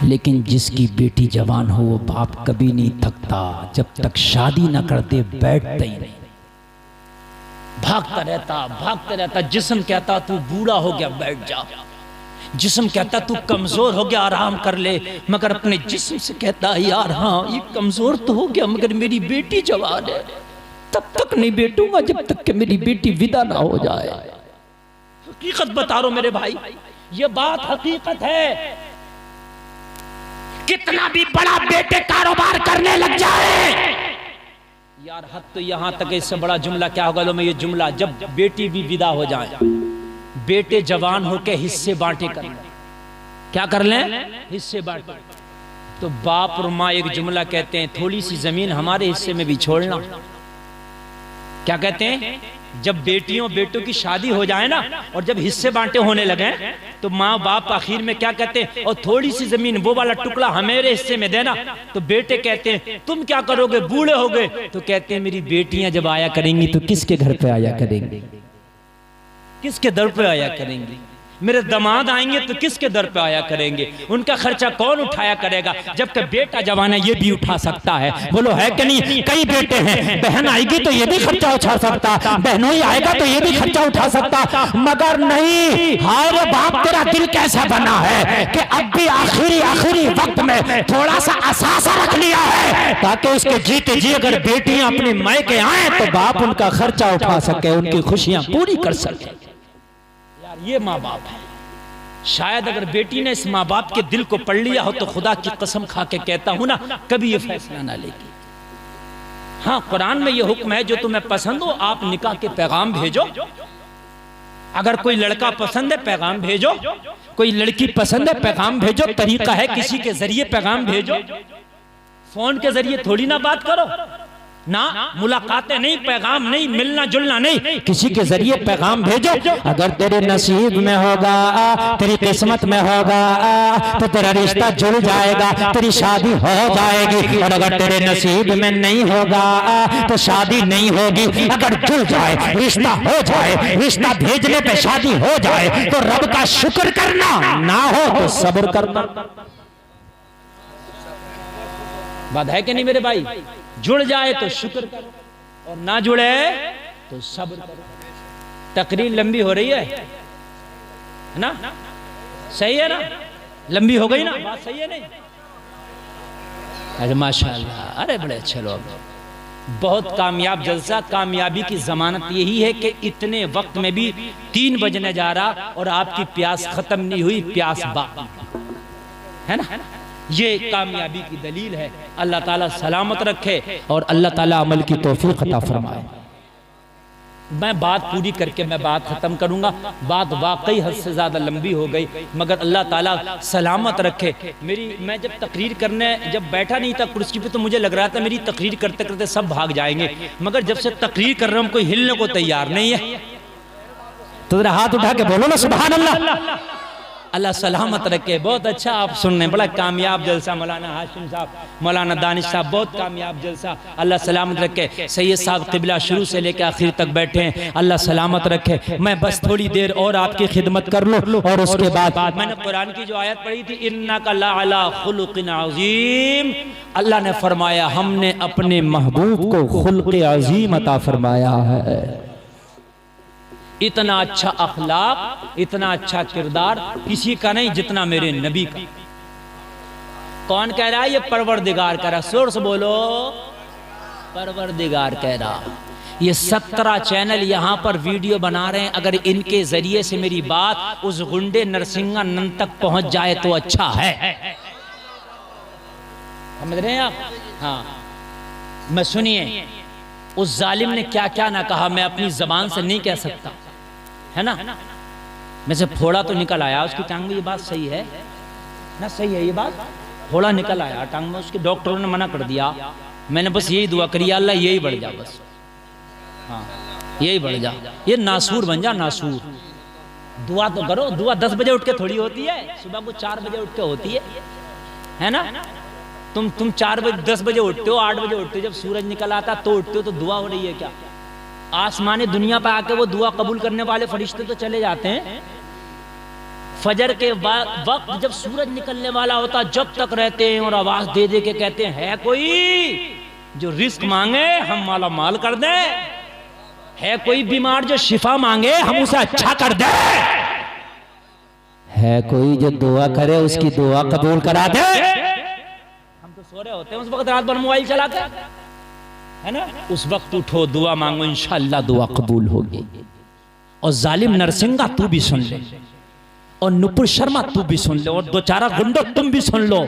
लेकिन जिसकी बेटी जवान हो वो बाप कभी नहीं थकता, जब तक शादी ना करते बैठता ही नहीं, भागता रहता। जिस्म कहता तू बूढ़ा हो गया बैठ जा, जिस्म कहता तू कमजोर हो गया आराम कर ले, मगर अपने जिस्म से कहता यार हाँ ये कमजोर तो हो गया मगर मेरी बेटी जवान है, तब तक नहीं बैठूंगा जब तक कि मेरी बेटी विदा ना हो जाए। हकीकत बता रहा हूं मेरे भाई, ये बात हकीकत है। कितना भी बड़ा बेटे कारोबार करने लग जाए यार, हद तो यहां तक, इससे बड़ा जुमला क्या होगा। लो मैं ये जुमला, जब बेटी भी विदा हो जाए, बेटे जवान होके हिस्से बांटे कर लें, क्या कर लें, हिस्से बांटे, तो बाप और माँ एक जुमला कहते हैं, थोड़ी सी जमीन हमारे हिस्से में भी छोड़ना। क्या कहते हैं, जब बेटियों बेटों की शादी हो जाए ना और जब हिस्से बांटे होने लगे तो माँ बाप आखिर में क्या कहते हैं, और थोड़ी सी जमीन वो वाला टुकड़ा हमारे हिस्से में देना। तो बेटे कहते हैं तुम क्या करोगे, बूढ़े हो गए, तो कहते हैं मेरी बेटियां जब आया करेंगी तो किसके घर पे आया करेंगी, किसके दर पे आया करेंगी, मेरे दामाद आएंगे तो किसके दर पे आया करेंगे, उनका खर्चा कौन उठाया करेगा, जबकि बेटा जवान है ये भी उठा सकता है। बोलो है कि नहीं, कई बेटे हैं, बहन आएगी तो ये भी खर्चा उठा सकता, बहनों ही आएगा तो ये भी खर्चा उठा सकता, मगर नहीं। हाय रे बाप तेरा दिल कैसा बना है कि अब भी आखिरी वक्त में थोड़ा सा असासा रख लिया है ताकि उसके जीते जी अगर बेटियां अपने मायके आए तो बाप उनका खर्चा उठा सके, उनकी खुशियां पूरी कर सके। ये माँ बाप है। शायद अगर बेटी ने इस माँ बाप के दिल को पढ़ लिया हो तो खुदा की कसम खा के कहता हूं ना, कभी ये फैसला ना लेगी। हाँ, कुरान में ये हुक्म है जो तुम्हें पसंद हो आप निकाह के पैगाम भेजो। अगर कोई लड़का पसंद है पैगाम भेजो, कोई लड़की पसंद है पैगाम भेजो। तरीका है किसी के जरिए पैगाम भेजो, फोन के जरिए थोड़ी ना बात करो ना, मुलाकातें नहीं, पैगाम नहीं, मिलना जुलना नहीं, किसी के जरिए पैगाम भेजो। अगर तेरे नसीब में होगा, तेरी किस्मत में होगा तो तेरा रिश्ता जुड़ जाएगा, तेरी शादी हो जाएगी। और अगर तेरे नसीब में नहीं होगा तो शादी नहीं होगी। अगर जुड़ जाए, रिश्ता हो जाए, रिश्ता भेजने पे शादी हो जाए तो रब का शुक्र करना, ना हो तो सब्र करना। बात है कि नहीं मेरे भाई, जुड़ जाए तो शुक्र करो और ना जुड़े तो सब्र करो। तकरीर लंबी हो रही है ना, सही है ना, लंबी हो गई ना, बात सही है नहीं। अरे माशाल्लाह, अरे बड़े अच्छे लोग, बहुत कामयाब जलसा। कामयाबी की जमानत यही है कि इतने वक्त में भी 3 बजने जा रहा और आपकी प्यास खत्म नहीं हुई, प्यास बाकी है ना। ये कामयाबी की दलील है। अल्लाह ताला सलामत रखे और अल्लाह ताला अमल की तौफीक अता फरमाए। मैं बात पूरी करके मैं बात खत्म करूंगा। बात वाकई हद से ज्यादा लंबी हो गई, मगर अल्लाह ताला सलामत रखे। मैं जब तकरीर करने जब बैठा नहीं था कुर्सी पे तो मुझे लग रहा था मेरी तकरीर करते करते सब भाग जाएंगे, मगर जब से तकरीर कर रहा हूं कोई हिलने को तैयार नहीं है। तो जरा हाथ उठा के बोलो ना सुभान अल्लाह। अल्लाह सलामत रखे। बहुत अच्छा आप सुन रहे हैं, बड़ा कामयाब जलसा। मौलाना हाशिम साहब, मौलाना दानिश साहब, बहुत कामयाब जलसा। अल्लाह सलामत रखे। सैयद साहब क़िबला शुरू से लेकर आखिर तक बैठे हैं, अल्लाह सलामत रखे। मैं बस थोड़ी देर और आपकी खिदमत कर लूँ और उसके बाद मैंने कुरान की जो आयत पढ़ी थी, इन्नका लअला खुलुक़िन अज़ीम, अल्लाह ने फरमाया हमने अपने महबूब को खुल्क़ अज़ीम अता फरमाया है। इतना अच्छा अखलाक, इतना अच्छा किरदार किसी का नहीं जितना मेरे नबी का। कौन कह रहा है? ये परवरदिगार कह रहा। जोर से बोलो, परवरदिगार कह रहा। ये 17 चैनल यहाँ पर वीडियो बना रहे हैं, अगर इनके जरिए से मेरी बात उस गुंडे नरसिंगा नंद तक पहुंच जाए तो अच्छा है। समझ रहे हैं आप? हाँ, मैं सुनिए, उस जालिम ने क्या क्या ना कहा, मैं अपनी जबान से नहीं कह सकता, है ना। मैं से फोड़ा तो निकल आया उसकी टांग में, ये बात सही है ना, सही है ये बात। फोड़ा निकल आया टांग में, उसके डॉक्टरों ने मना कर दिया। मैंने बस यही दुआ करी, अल्लाह यही बढ़ जा, बस हाँ यही बढ़ जा, ये नासूर बन जा, नासूर। दुआ तो करो, दुआ 10 बजे उठ के थोड़ी होती है, सुबह को 4 बजे उठ के होती है ना। तुम 4 बजे 10 बजे उठते हो, 8 बजे उठते हो, जब सूरज निकल आता तो उठते हो, तो दुआ हो रही है क्या? आसमानी दुनिया पर आके वो दुआ कबूल करने वाले फरिश्ते तो चले जाते हैं, फजर के वक्त जब सूरज निकलने वाला होता जब तक रहते हैं और आवाज दे दे के कहते हैं, है कोई जो रिस्क मांगे हम माला माल कर दे, है कोई बीमार जो शिफा मांगे हम उसे अच्छा कर दे, है कोई जो दुआ करे उसकी दुआ कबूल करा दे। हम तो सो रहे होते हैं उस वक्त रात भर मोबाइल चला के, है ना, उस वक्त उठो दुआ मांगो, इंशाअल्लाह दुआ कबूल होगी। और जालिम नरसिंगा तू भी सुन ले, और नुपुर शर्मा तू भी सुन ले, और दो चार गुंडो तुम भी सुन लो,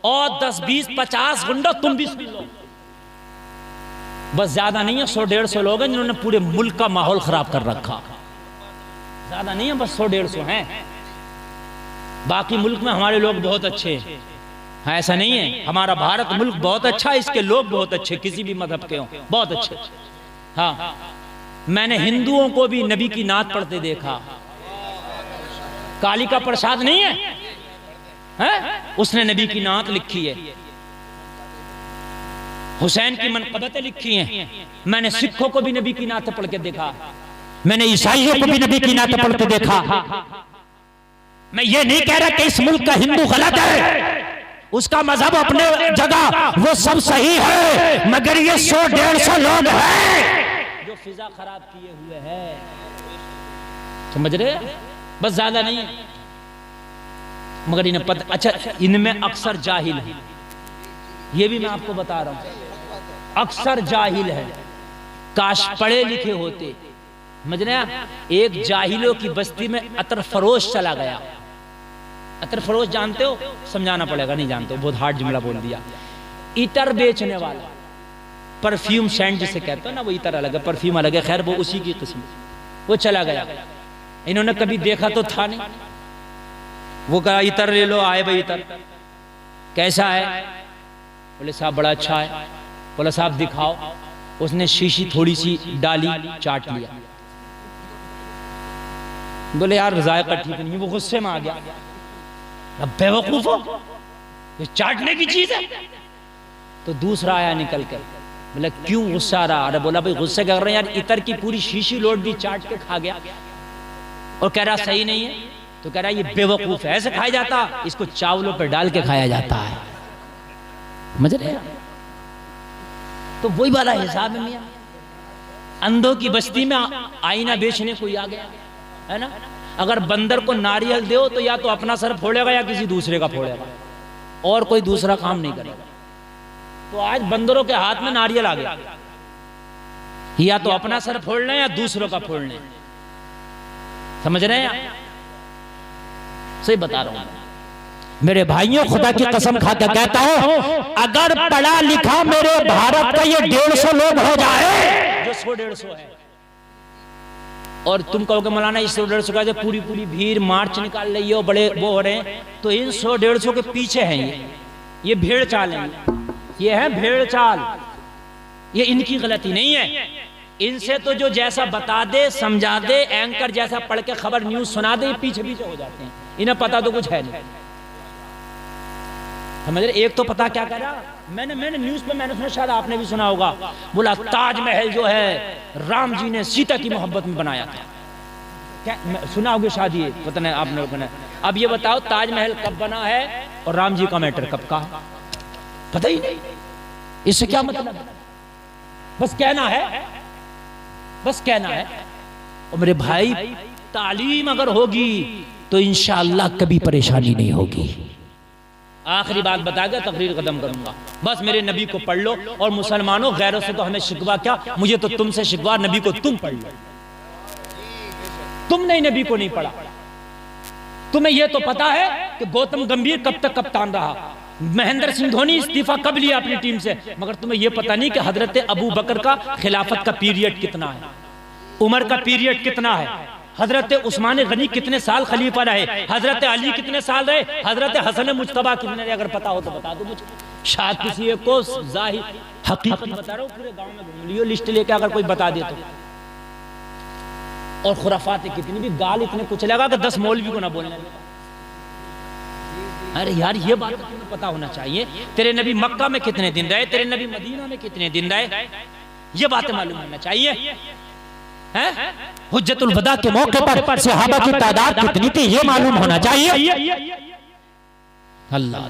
और 10 20 50 गुंडो तुम भी सुन लो। बस ज्यादा नहीं है, 100-150 लोग हैं जिन्होंने पूरे मुल्क का माहौल खराब कर रखा। ज्यादा नहीं है, बस 100-150 हैं। बाकी मुल्क में हमारे लोग बहुत अच्छे हैं, ऐसा नहीं है। हमारा भारत मुल्क बहुत अच्छा है, इसके लोग बहुत अच्छे, किसी भी मजहब के हों बहुत अच्छे। हाँ, मैंने हिंदुओं को भी नबी की नात पढ़ते देखा। कालिका प्रसाद नहीं है? उसने नबी की नात लिखी है, हुसैन की मनक़बतें लिखी हैं। मैंने सिखों को भी नबी की नात पढ़ के देखा, मैंने ईसाइयों को भी नबी की नात पढ़ते देखा। मैं ये नहीं कह रहा कि इस मुल्क का हिंदू गलत है, उसका मजहब अपने जगह वो सब सही है, मगर ये 100-150 लोग हैं जो फिजा खराब किए हुए हैं, समझ रहे? बस ज्यादा नहीं है, मगर इन्हें पता। अच्छा, इनमें अक्सर जाहिल है, ये भी मैं आपको बता रहा हूं, अक्सर जाहिल है। काश पढ़े लिखे होते। समझ रहे हैं? एक जाहिलों की बस्ती में अतर फरोश चला गया। अतर फरोश जानते हो? समझाना पड़ेगा, नहीं जानते हो, बहुत हार्ड जुमला बोल दिया। इतर बेचने वाला, परफ्यूम सेंट जिसे कहते हो ना, वो इतर अलग है, परफ्यूम अलग है, खैर वो उसी की किस्म। वो चला गया, इन्होंने कभी देखा तो था नहीं। वो कहा इतर ले लो, आए भाई इतर, कैसा है? बोले साहब बड़ा अच्छा है। बोला साहब दिखाओ। उसने शीशी थोड़ी सी डाली, चाट लिया। बोले यार जायका ठीक नहीं। वो गुस्से में आ गया, अब बेवकूफ हो, ये चाटने की चीज है। तो दूसरा आया निकल कर, बोला क्यों गुस्सा रहा? अरे बोला भाई गुस्से कर रहे हैं यार, इतर की पूरी शीशी लोट दी, चाट के खा गया। और कह रहा सही नहीं है। तो कह रहा ये बेवकूफ है, ऐसे खाया जाता, इसको चावलों पर डाल के खाया जाता है। समझ रहे हैं? तो वही वाला हिसाब है। अंधों की बस्ती में आईना बेचने कोई आ गया, है ना? अगर बंदर को नारियल दो तो या तो अपना सर फोड़ेगा या किसी दूसरे का फोड़ेगा, और कोई दूसरा काम नहीं करेगा। तो आज बंदरों के हाथ में नारियल आ गया, या तो अपना सर फोड़ लें या दूसरों का फोड़ लें। समझ रहे हैं? सही बता रहा हूं मेरे भाइयों, खुदा की कसम खा के कहता हूं, अगर पढ़ा लिखा मेरे भारत का ये 150 लोग हो जाए जो 100-150 है, और तुम कहोगे मौलाना इस 100-150 का पूरी पूरी भीड़ मार्च निकाल रही है, बड़े वो हो रहे हैं, तो इन 100-150 के पीछे हैं ये भेड़ चाल है, ये है भेड़ चाल, ये इनकी गलती नहीं है। इनसे तो जो जैसा बता दे, समझा दे, एंकर जैसा पढ़ के खबर न्यूज सुना दे, पीछे पीछे हो जाते हैं। इन्हें पता तो कुछ है नहीं। समझ रहे? एक तो पता क्या करा, मैंने न्यूज पे मैंने सुना, शायद आपने भी सुना होगा, बोला ताजमहल जो है राम जी ने सीता की मोहब्बत में बनाया था। क्या सुना होगा शायद, ये पता नहीं आप लोगों ने। अब ये बताओ ताजमहल कब बना है और राम जी का मैटर कब का, पता ही नहीं। इससे क्या मतलब? बस कहना है, बस कहना है। और मेरे भाई, तालीम अगर होगी तो इंशाअल्लाह कभी परेशानी नहीं होगी। आखिरी बात बता के तकरीर खत्म करूंगा। बस मेरे नबी को पढ़ लो, और मुसलमानों गैरों से तो हमें शिकवा क्या, मुझे तो तुमसे शिकवा, नबी को तुम पढ़ लो। तुमने नबी को नहीं पढ़ा। तुम्हें यह तो पता है कि गौतम गंभीर कब तक कप्तान रहा, महेंद्र सिंह धोनी इस्तीफा कब लिया अपनी टीम से, मगर तुम्हें यह पता नहीं कि हजरत अबू बकर का खिलाफत का पीरियड कितना है, उमर का पीरियड कितना है, हजरत उस्मान गनी कितने साल खलीफा रहे, हजरत अली कितने साल रहे, हजरत हसन मुज्तबा कितने रहे। अगर पता हो तो बता दो मुझे, शायद किसी एक को जाहिर हकीकत बता रहा हूँ, पूरे गांव में घूम लियो लिस्ट लेके, अगर कोई बता दे तो। और खुराफात कितनी भी, गाल इतने कुछ लगा कि 10 मौलवी को ना बोलने। अरे यार ये बात तुम्हें पता होना चाहिए, तेरे नबी मक्का में कितने दिन रहे, तेरे नबी मदीना में कितने दिन रहे, ये बातें मालूम होना चाहिए। हुज्जतुल वदा के मौके पर सहाबा की तादाद कितनी थी ये मालूम होना चाहिए। अल्लाह